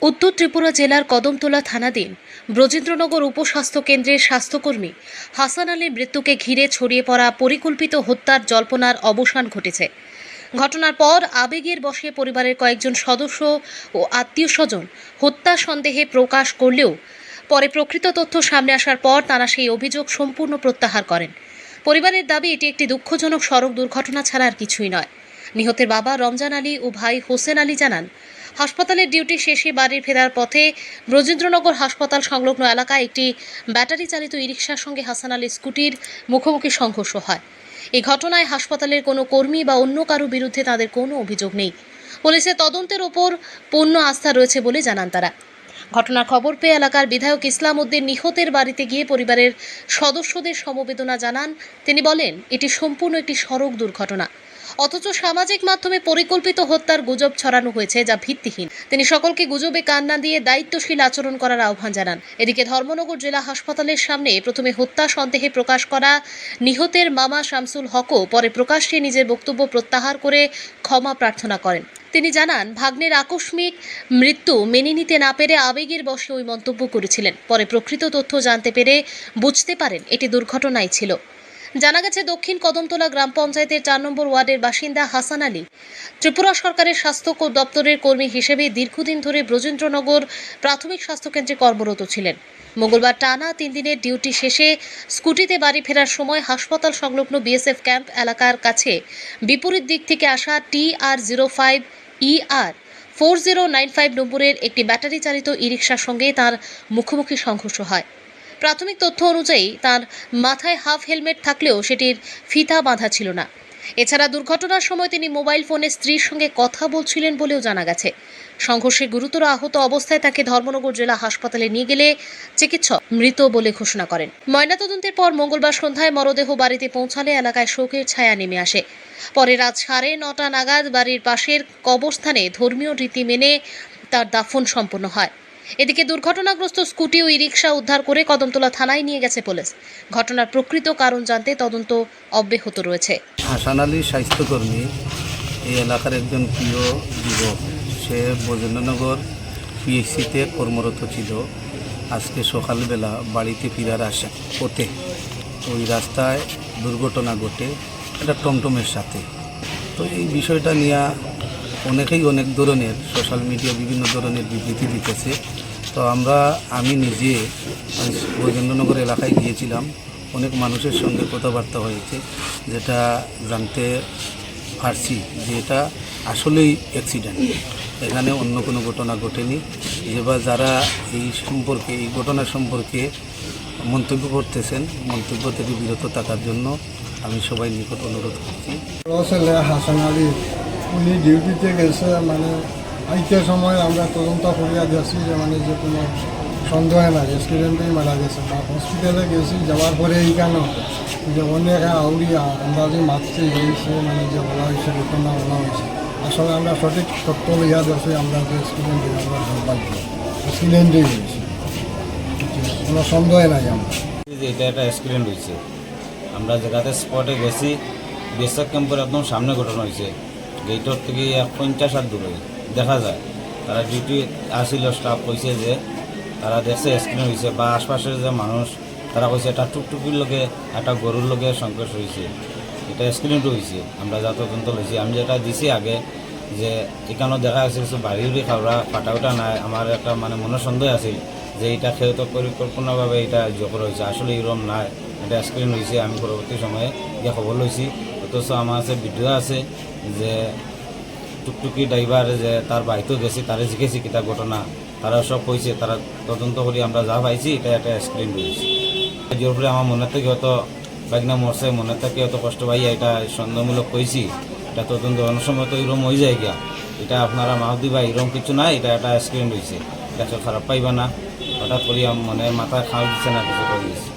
উত্তর ত্রিপুরা জেলার কদমতলা থানাধীন ব্রজেন্দ্রনগর উপস্বাস্থ্য কেন্দ্রের স্বাস্থ্যকর্মী হাসান আলীর মৃত্যুকে ঘিরে ছড়িয়ে পড়া পরিকল্পিত হত্যার জল্পনার অবসান ঘটেছে। ঘটনার পর আবেগের বশে পরিবারের কয়েকজন সদস্য ও আত্মীয় স্বজন হত্যা সন্দেহে প্রকাশ করলেও পরে প্রকৃত তথ্য সামনে আসার পর তারা সেই অভিযোগ সম্পূর্ণ প্রত্যাহার করেন। পরিবারের দাবি এটি একটি দুঃখজনক সড়ক দুর্ঘটনা ছাড়া আর কিছুই নয়। নিহতের বাবা রমজান আলী ও ভাই হোসেন আলী জানান, হাসপাতালের ডিউটি শেষে বাড়ির ফেরার পথে ব্রজেন্দ্রনগর হাসপাতাল সংলগ্ন এলাকায় একটি ব্যাটারি চালিত ই-রিকশার সঙ্গে হাসান আলীর স্কুটির মুখোমুখি সংঘর্ষ হয়। এই ঘটনায় হাসপাতালের কোনো কর্মী বা অন্য কারো বিরুদ্ধে তাদের কোনো অভিযোগ নেই। পুলিশের তদন্তের ওপর পূর্ণ আস্থা রয়েছে বলে জানান তারা। ঘটনার খবর পেয়ে এলাকার বিধায়ক ইসলাম উদ্দিন নিহতের বাড়িতে গিয়ে পরিবারের সদস্যদের সমবেদনা জানান। তিনি বলেন, এটি সম্পূর্ণ একটি সড়ক দুর্ঘটনা, অথচ সামাজিক মাধ্যমে পরিকল্পিত হত্যার গুজব ছড়ানো হয়েছে, যা ভিত্তিহীন। তিনি সকলকে গুজবে কান না দিয়ে দায়িত্বশীল আচরণ করার আহ্বান জানান। এদিকে ধর্মনগর জেলা হাসপাতালের সামনে প্রথমে হত্যা সন্দেহে প্রকাশ করা নিহতের মামা শামসুল হকও পরে প্রকাশ্যে নিজের বক্তব্য প্রত্যাহার করে ক্ষমা প্রার্থনা করেন। তিনি জানান, ভাগ্নের আকস্মিক মৃত্যু মেনে নিতে না পেরে আবেগের বশে ওই মন্তব্য করেছিলেন। পরে প্রকৃত তথ্য জানতে পেরে বুঝতে পারেন এটি দুর্ঘটনাই ছিল। জানা গেছে, দক্ষিণ কদমতলা গ্রাম পঞ্চায়েতের 4 নম্বর ওয়ার্ডের বাসিন্দা হাসান আলী ত্রিপুরা সরকারের স্বাস্থ্য দপ্তরের কর্মী হিসেবে দীর্ঘদিন ধরে ব্রজেন্দ্রনগর প্রাথমিক স্বাস্থ্যকেন্দ্রে কর্মরত ছিলেন। মঙ্গলবার টানা 3 দিনের ডিউটি শেষে স্কুটিতে বাড়ি ফেরার সময় হাসপাতাল সংলগ্ন বিএসএফ ক্যাম্প এলাকার কাছে বিপরীত দিক থেকে আসা TR05 ER 4095 নম্বরের একটি ব্যাটারি চালিত ই-রিকশার সঙ্গে তার মুখোমুখি সংঘর্ষ হয়। প্রাথমিক তথ্য অনুযায়ী তার মাথায় হাফ হেলমেট থাকলেও সেটির ফিতা বাঁধা ছিল না। এছাড়া দুর্ঘটনার সময় তিনি মোবাইল ফোনে স্ত্রীর সঙ্গে কথা বলছিলেন বলেও জানা গেছে। সংঘর্ষে গুরুতর আহত অবস্থায় তাকে ধর্মনগর জেলা হাসপাতালে নিয়ে গেলে চিকিৎসক মৃত বলে ঘোষণা করেন। ময়নাতদন্তের পর মঙ্গলবার সন্ধ্যায় মরদেহ বাড়িতে পৌঁছালে এলাকায় শোকের ছায়া নেমে আসে। পরে রাত 9:30 নাগাদ বাড়ির পাশের কবরস্থানে ধর্মীয় রীতি মেনে তার দাফন সম্পন্ন হয়। এদিকে দুর্ঘটনাগ্রস্ত স্কুটি ও ই-রিকশা উদ্ধার করে কদমতলা থানায় নিয়ে গেছে পুলিশ। ঘটনার প্রকৃত কারণ জানতে তদন্ত অব্যাহত রয়েছে। হাসান আলী স্বাস্থ্যকর্মী এই এলাকার একজন প্রিয় যুবক। সে ব্রজেন্দ্রনগর PHCতে কর্মরত ছিল। আজকে সকালবেলা বাড়িতে ফেরার আসে পথে ওই রাস্তায় দুর্ঘটনা ঘটে একটা টমটমের সাথে। তো এই বিষয়টা নিয়ে অনেকেই অনেক ধরনের সোশ্যাল মিডিয়া বিভিন্ন ধরনের বিবৃতি দিতেছে। তো আমি নিজে ব্রজেন্দ্রনগর এলাকায় গিয়েছিলাম, অনেক মানুষের সঙ্গে কথাবার্তা হয়েছে, যেটা জানতে পারছি যে এটা আসলেই অ্যাক্সিডেন্ট, এখানে অন্য কোনো ঘটনা ঘটেনি। এবার যারা এই ঘটনা সম্পর্কে মন্তব্য করতেছেন, মন্তব্য থেকে বিরত থাকার জন্য আমি সবাই নিকট অনুরোধ করছি। হাসান আলী উনি ডিউটিতে গেছে, আইতে সময় আমরা তদন্ত করিয়া দিয়েছি যে যে কোনো সন্দেহ নাই অ্যাক্সিডেন্টেই মারা গেছে। বা হসপিটালে গেছি, যাওয়ার পরে এইখানে যে অনেক আউরিয়া আমরা যে মাতৃ হয়েছে যে বলা হয়েছে ঘটনা বলা হয়েছে, আসলে আমরা সঠিক তথ্য লইয়া দিয়েছি। আমরা যে অ্যাক্সিডেন্টে আমরা দুর্ভাগ্য অ্যাক্সিডেন্টেই হয়েছে, কোনো সন্দেহ নাই। আমরা এটা একটা অ্যাক্সিডেন্ট হয়েছে, আমরা জায়গাতে স্পটে গেছি। বিএসএফ ক্যাম্পের একদম সামনে ঘটনা হয়েছে, গেটর থেকে 50 হাত দূরে দেখা যায়। তারা ডিউটি আসিল, স্টাফ কইছে যে তারা দেখছে অ্যাক্সিডেন্ট হয়েছে, বা আশপাশের যে মানুষ তারা কইছে একটা টুকটুকির লগে একটা গরুর লগে সংঘর্ষ হয়েছে, এটা অ্যাক্সিডেন্ট হয়েছে। আমরা যা তদন্ত লইছি, আমি যেটা দিছি আগে যে এখানেও দেখা যাচ্ছে বাড়িরই খাওয়া ফাটাওটা নাই। আমার একটা মনে সন্দেহ আছিল যে এটা খেয়ত পরিকল্পনাভাবে এটা জোর হয়েছে, আসলে এরকম নাই, এটা অ্যাক্সিডেন্ট হয়েছে। আমি পরবর্তী সময়ে গিয়ে খবর লইছি, অথচ আমার কাছে ভিডিও আছে যে টুকটুকি ড্রাইভার যে তার বাড়িতেও গেছি, তারা জিজ্ঞেছি কিতা ঘটনা, তারা সব কইছে। তারা তদন্ত করি আমরা যা পাইছি এটা একটা অ্যাক্সিডেন্ট হয়েছে। এর উপরে আমার মনে থেকে হয়তো বাইকনা মরছে, মনে থেকে হয়তো কষ্ট পাইয়া এটা সন্দেহমূলক কইছি। এটা তদন্ত অনেক সময় তো এরকম হয়ে যায় গিয়া, এটা আপনারা মাফ দিবা, এরকম কিছু নাই, এটা একটা অ্যাক্সিডেন্ট হয়েছে, এটা খারাপ পাইবা না। হঠাৎ করি মাথায় খাওয়া দিচ্ছে না, কিছু করে দিচ্ছে।